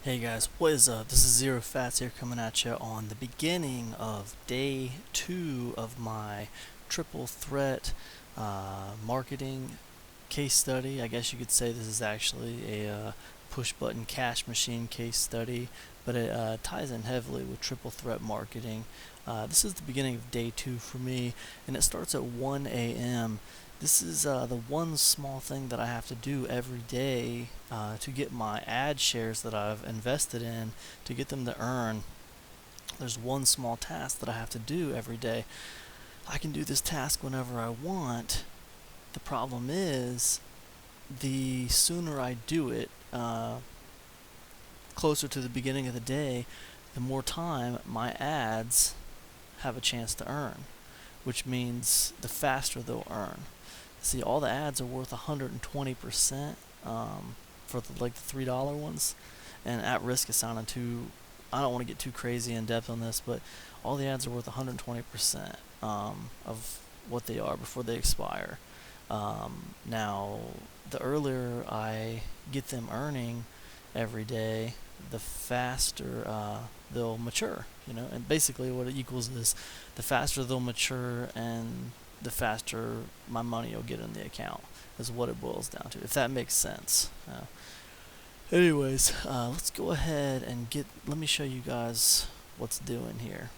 Hey guys, what is up? This is Zero Fats here coming at you on the beginning of day 2 of my triple threat marketing case study. I guess you could say this is actually a push button cash machine case study, but it ties in heavily with triple threat marketing. This is the beginning of day 2 for me, and it starts at 1 a.m. This is the one small thing that I have to do every day to get my ad shares that I've invested in to get them to earn. There's one small task that I have to do every day. I can do this task whenever I want. The problem is, the sooner I do it, closer to the beginning of the day, the more time my ads have a chance to earn, which means the faster they'll earn. See, all the ads are worth 120% for the $3 ones, and at risk of sounding too, I don't want to get too crazy in depth on this, but all the ads are worth 120% of what they are before they expire. Now, the earlier I get them earning every day, the faster they'll mature. And basically what it equals is the faster they'll mature and the faster my money will get in the account, is what it boils down to, if that makes sense. Anyways, let's go ahead and let me show you guys what's doing here.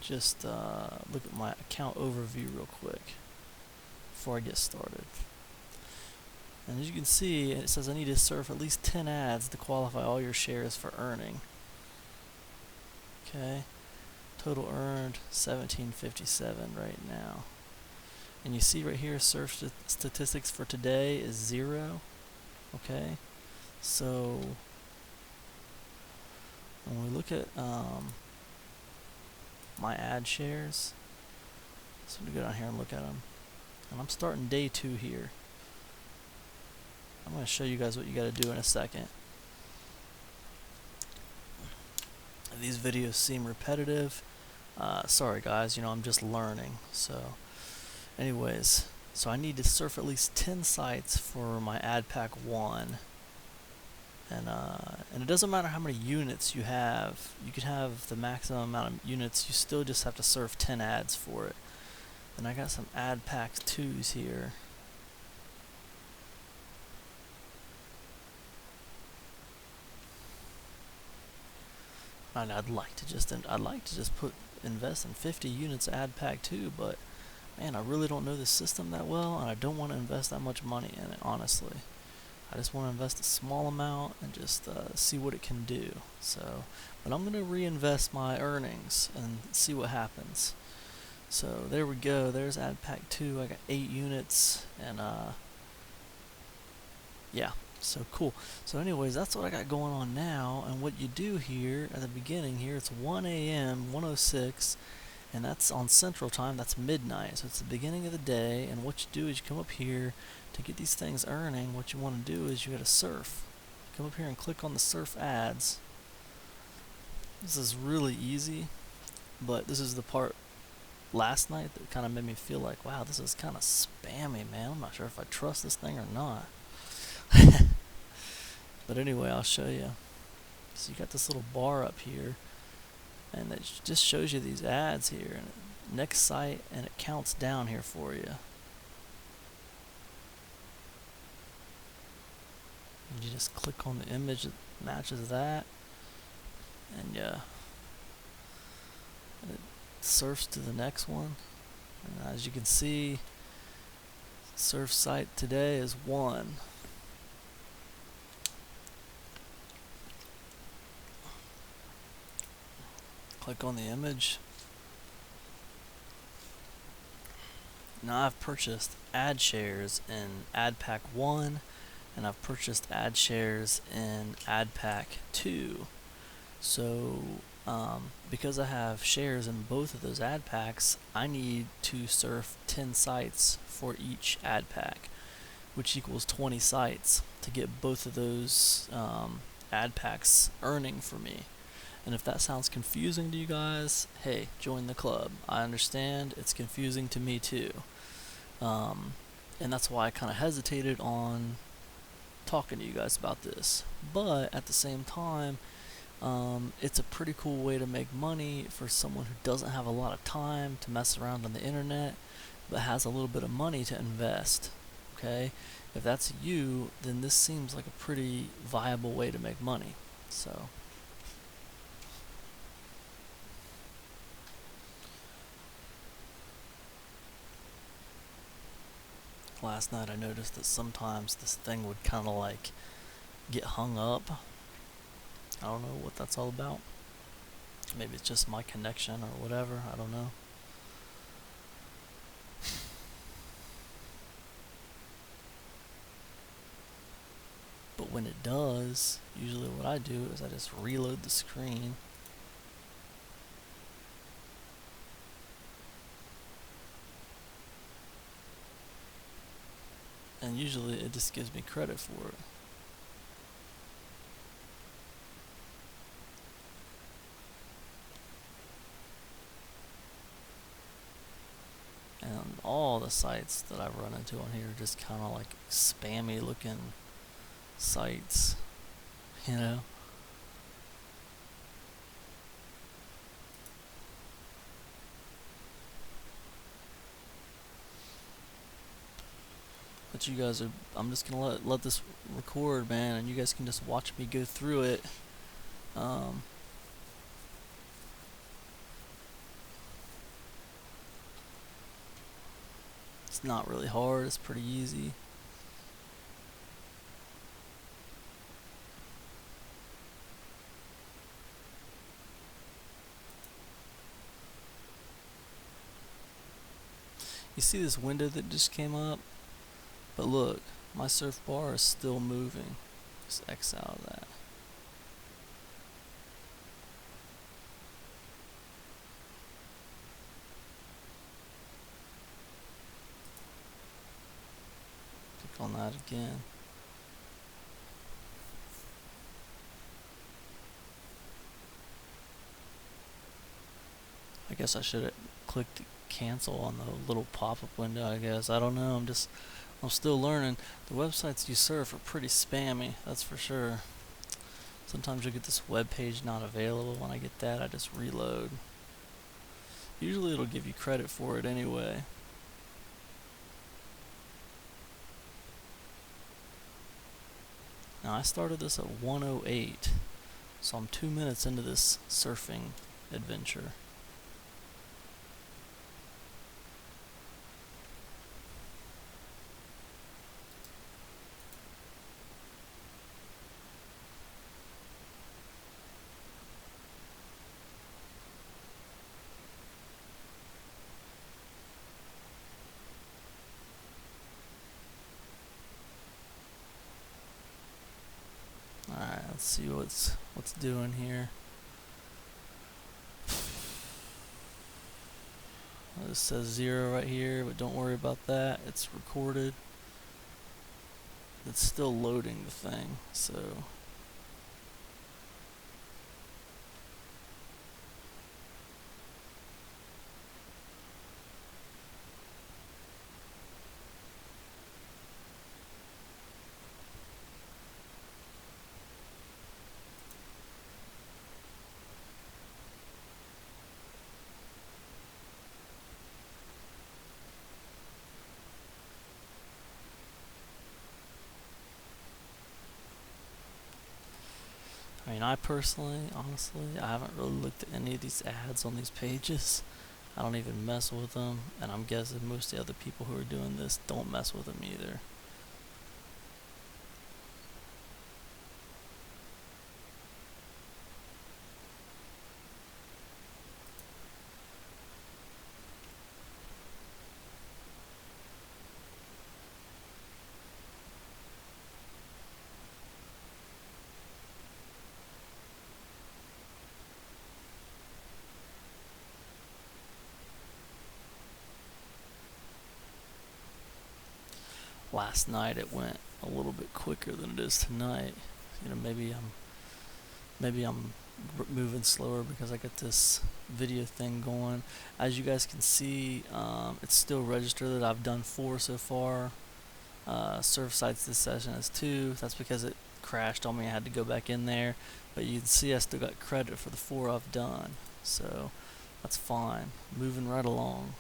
Just look at my account overview real quick before I get started. And as you can see, it says I need to serve at least 10 ads to qualify all your shares for earning. Okay, total earned 1757 right now. And you see right here, search statistics for today is 0. Okay, so when we look at my ad shares, so I'm going to go down here and look at them. And I'm starting day 2 here. I'm going to show you guys what you got to do in a second. These videos seem repetitive. Sorry guys, I'm just learning. So anyways, so I need to surf at least 10 sites for my ad pack 1. And it doesn't matter how many units you have. You could have the maximum amount of units. You still just have to surf 10 ads for it. And I got some ad pack 2s here. And I'd like to just invest in 50 units of ad pack 2, but man, I really don't know the system that well, and I don't want to invest that much money in it, honestly. I just want to invest a small amount and just see what it can do. But I'm going to reinvest my earnings and see what happens. So there we go. There's ad pack 2. I got 8 units, and yeah. So cool. So anyways, that's what I got going on now. And what you do here at the beginning here, it's 1 a.m., 1:06, and that's on Central Time. That's midnight. So it's the beginning of the day. And what you do is you come up here to get these things earning. What you want to do is you got to surf. Come up here and click on the surf ads. This is really easy, but this is the part last night that kind of made me feel like, wow, this is kind of spammy, man. I'm not sure if I trust this thing or not. But anyway, I'll show you. So you got this little bar up here, and it just shows you these ads here. And next site, and it counts down here for you. And you just click on the image that matches that, and yeah, it surfs to the next one. And as you can see, surf site today is 1. Click on the image. Now I've purchased ad shares in ad pack 1, and I've purchased ad shares in ad pack 2. So because I have shares in both of those ad packs, I need to surf 10 sites for each ad pack, which equals 20 sites to get both of those ad packs earning for me. And if that sounds confusing to you guys, hey, join the club. I understand, it's confusing to me too. Um, and that's why I kind of hesitated on talking to you guys about this. But at the same time, it's a pretty cool way to make money for someone who doesn't have a lot of time to mess around on the internet, but has a little bit of money to invest. Okay? If that's you, then this seems like a pretty viable way to make money. So, last night I noticed that sometimes this thing would kind of like get hung up. I don't know what that's all about. Maybe it's just my connection or whatever. I don't know. But when it does, usually what I do is I just reload the screen. And usually it just gives me credit for it. And all the sites that I've run into on here are just kind of like spammy looking sites, you know? But you guys are, I'm just gonna let this record, man, and you guys can just watch me go through it. It's not really hard, it's pretty easy. You see this window that just came up? But look, my surf bar is still moving. Just X out of that. Click on that again. I guess I should have clicked cancel on the little pop-up window, I guess. I don't know, I'm still learning. The websites you surf are pretty spammy, that's for sure. Sometimes you'll get this web page not available. When I get that, I just reload. Usually it'll give you credit for it anyway. Now I started this at 1:08, so I'm 2 minutes into this surfing adventure. Alright, let's see what's doing here. It says 0 right here, but don't worry about that. It's recorded. It's still loading the thing, so I mean, I personally, honestly, I haven't really looked at any of these ads on these pages. I don't even mess with them, and I'm guessing most of the other people who are doing this don't mess with them either. Last night it went a little bit quicker than it is tonight. You know, maybe I'm moving slower because I got this video thing going. As you guys can see, it's still registered that I've done 4 so far. Serve sites this session as 2. That's because it crashed on me. I had to go back in there, but you can see I still got credit for the 4 I've done, so that's fine. Moving right along.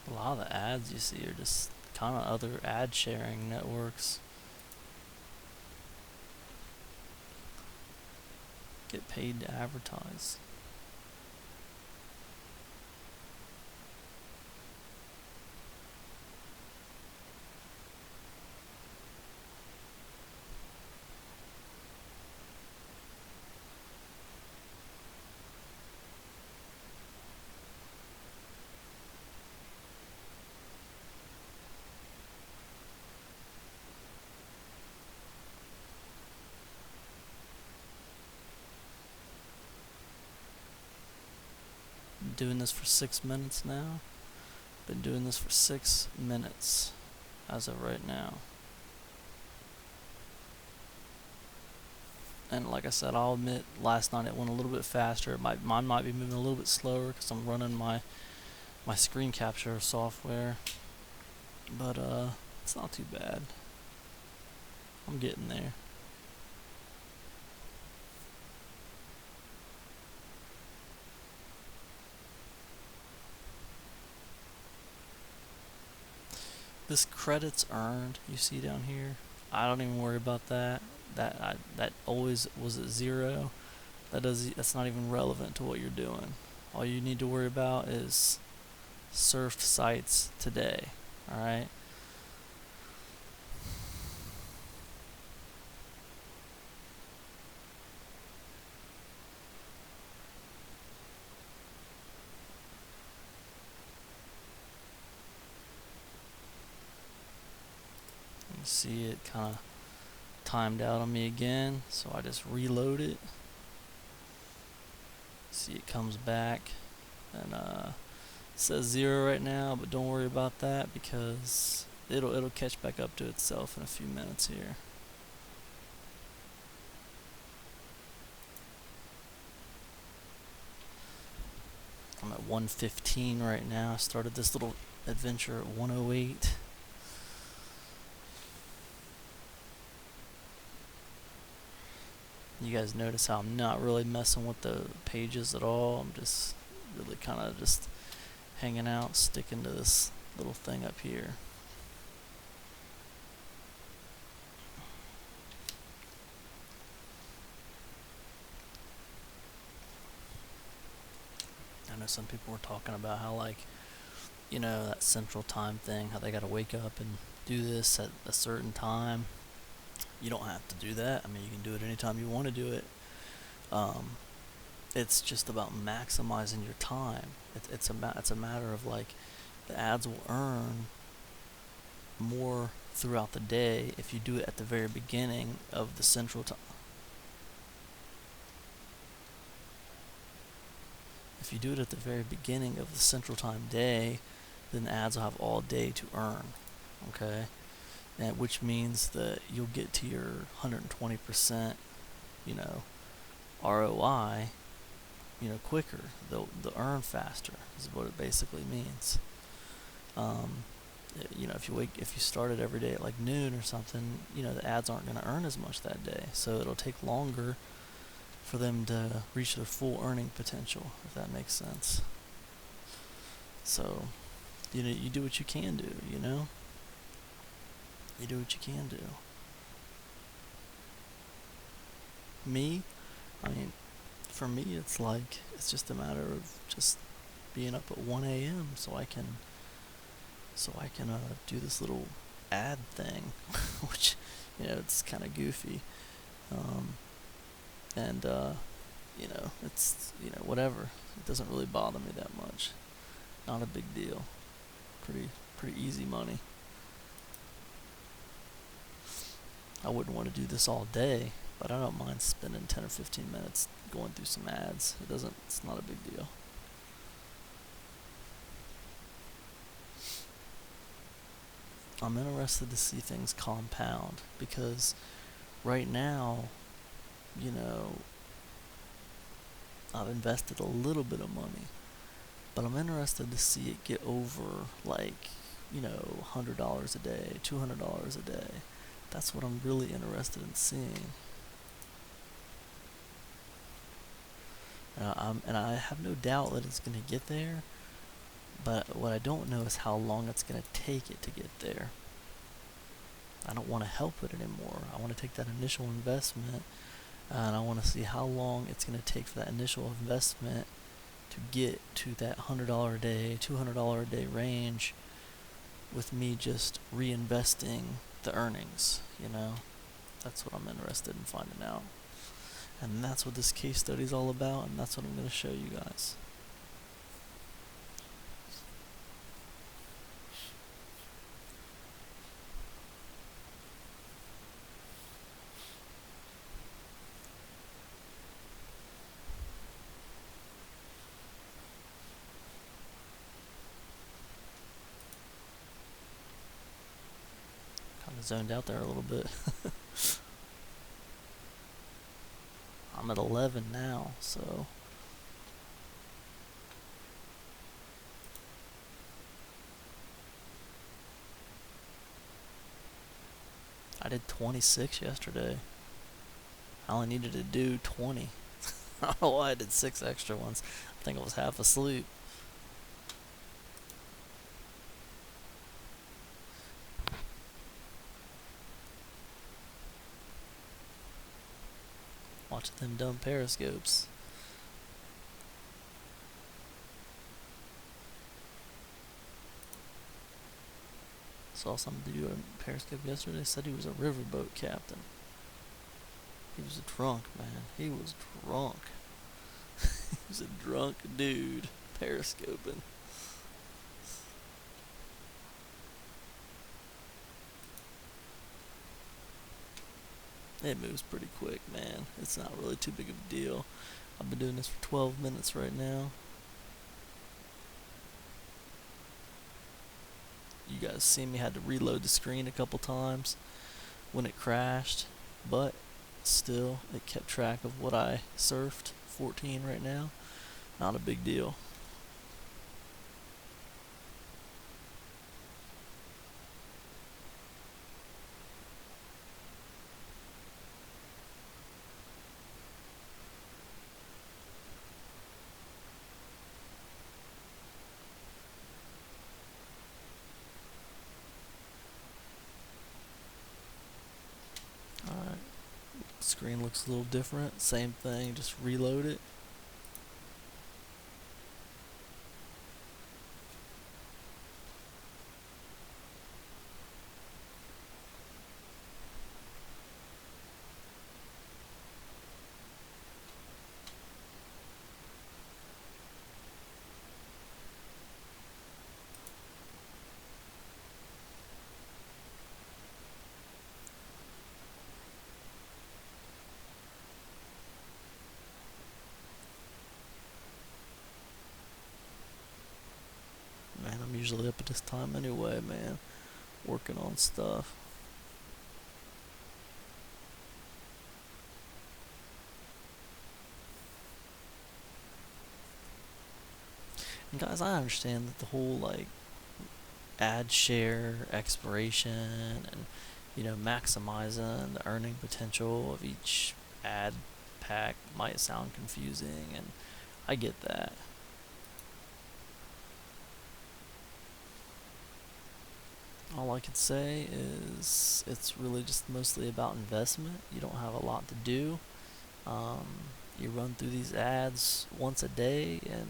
A lot of the ads you see are just kind of other ad sharing networks. Get paid to advertise. Doing this for 6 minutes now. Been doing this for 6 minutes as of right now. And like I said, I'll admit last night it went a little bit faster. Mine might be moving a little bit slower because I'm running my screen capture software, but it's not too bad. I'm getting there. This credits earned you see down here, I don't even worry about that. That always was at 0. That's not even relevant to what you're doing. All you need to worry about is surfed sites today. All right. You see it kind of timed out on me again, so I just reload it. See, it comes back, and it says 0 right now, but don't worry about that because it'll catch back up to itself in a few minutes here. I'm at 115 right now. I started this little adventure at 108. You guys notice how I'm not really messing with the pages at all. I'm just really kind of just hanging out, sticking to this little thing up here. I know some people were talking about how, like, you know, that central time thing, how they got to wake up and do this at a certain time. You don't have to do that. I mean, you can do it anytime you want to do it. It's just about maximizing your time. It's a matter of, like, the ads will earn more throughout the day if you do it at the very beginning of the central time. If you do it at the very beginning of the central time day, then the ads will have all day to earn. Okay? And which means that you'll get to your 120%, you know, ROI, you know, quicker. They'll earn faster is what it basically means. You know, if you started every day at like noon or something, you know, the ads aren't going to earn as much that day, so it'll take longer for them to reach their full earning potential, if that makes sense. So, you know, you do what you can do, you know? You do what you can do. Me, I mean, for me, it's like, it's just a matter of just being up at 1 a.m. so I can do this little ad thing, which, you know, it's kind of goofy. And you know, it's, you know, whatever. It doesn't really bother me that much. Not a big deal. Pretty easy money. I wouldn't want to do this all day, but I don't mind spending 10 or 15 minutes going through some ads. It's not a big deal. I'm interested to see things compound because right now, you know, I've invested a little bit of money, but I'm interested to see it get over like, $100 a day, $200 a day. That's what I'm really interested in seeing. And I have no doubt that it's going to get there, but what I don't know is how long it's going to take it to get there. I don't want to help it anymore. I want to take that initial investment and I want to see how long it's going to take for that initial investment to get to that $100 a day, $200 a day range with me just reinvesting the earnings, That's what I'm interested in finding out. And that's what this case study is all about, and that's what I'm going to show you guys. Kind of zoned out there a little bit. I'm at 11 now, so I did 26 yesterday. I only needed to do 20. I don't know why I did 6 extra ones. I think I was half asleep. Watching them dumb periscopes. Saw some dude on Periscope yesterday, said he was a riverboat captain. He was a drunk, man. He was drunk. He was a drunk dude periscoping. It moves pretty quick, man. It's not really too big of a deal. I've been doing this for 12 minutes right now. You guys see me had to reload the screen a couple times when it crashed, but still it kept track of what I surfed. 14 right now. Not a big deal. Alright. Screen looks a little different. Same thing, just reload it. Man, I'm usually up at this time anyway, man. Working on stuff. And guys, I understand that the whole ad share expiration and maximizing the earning potential of each ad pack might sound confusing, and I get that. All I can say is it's really just mostly about investment. You don't have a lot to do. You run through these ads once a day, and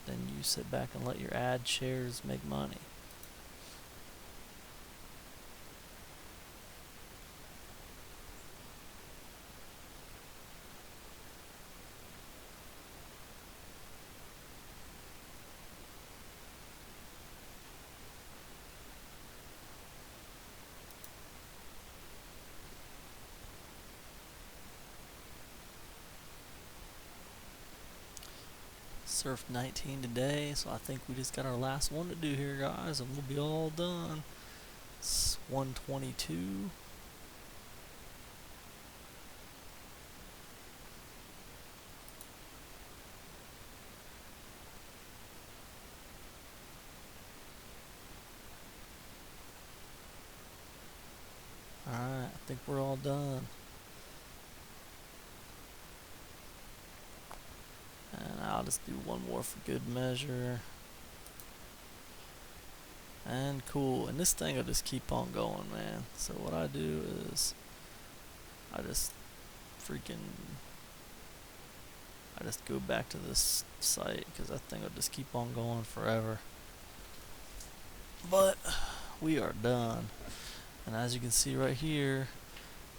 then you sit back and let your ad shares make money. surfed 19 today, so I think we just got our last one to do here, guys, and we'll be all done. It's 122. Alright, I think we're all done. And I'll just do one more for good measure. And cool, and this thing will just keep on going, man. So what I do is I just go back to this site because that thing will just keep on going forever. But we are done, and as you can see right here,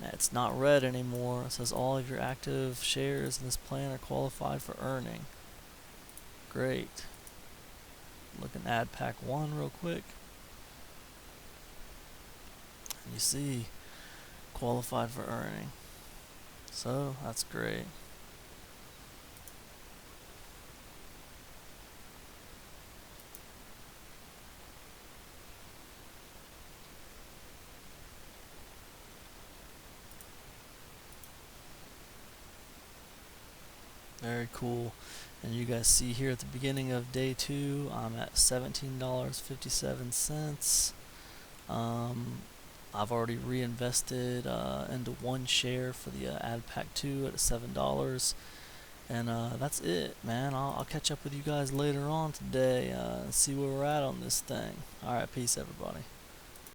it's not red anymore. It says all of your active shares in this plan are qualified for earning. Great. Look at add pack 1 real quick, and you see qualified for earning. So that's great. Very cool. And you guys see here at the beginning of day 2, I'm at $17.57. I've already reinvested into 1 share for the add pack 2 at $7. And that's it, man. I'll catch up with you guys later on today and see where we're at on this thing. Alright, peace everybody.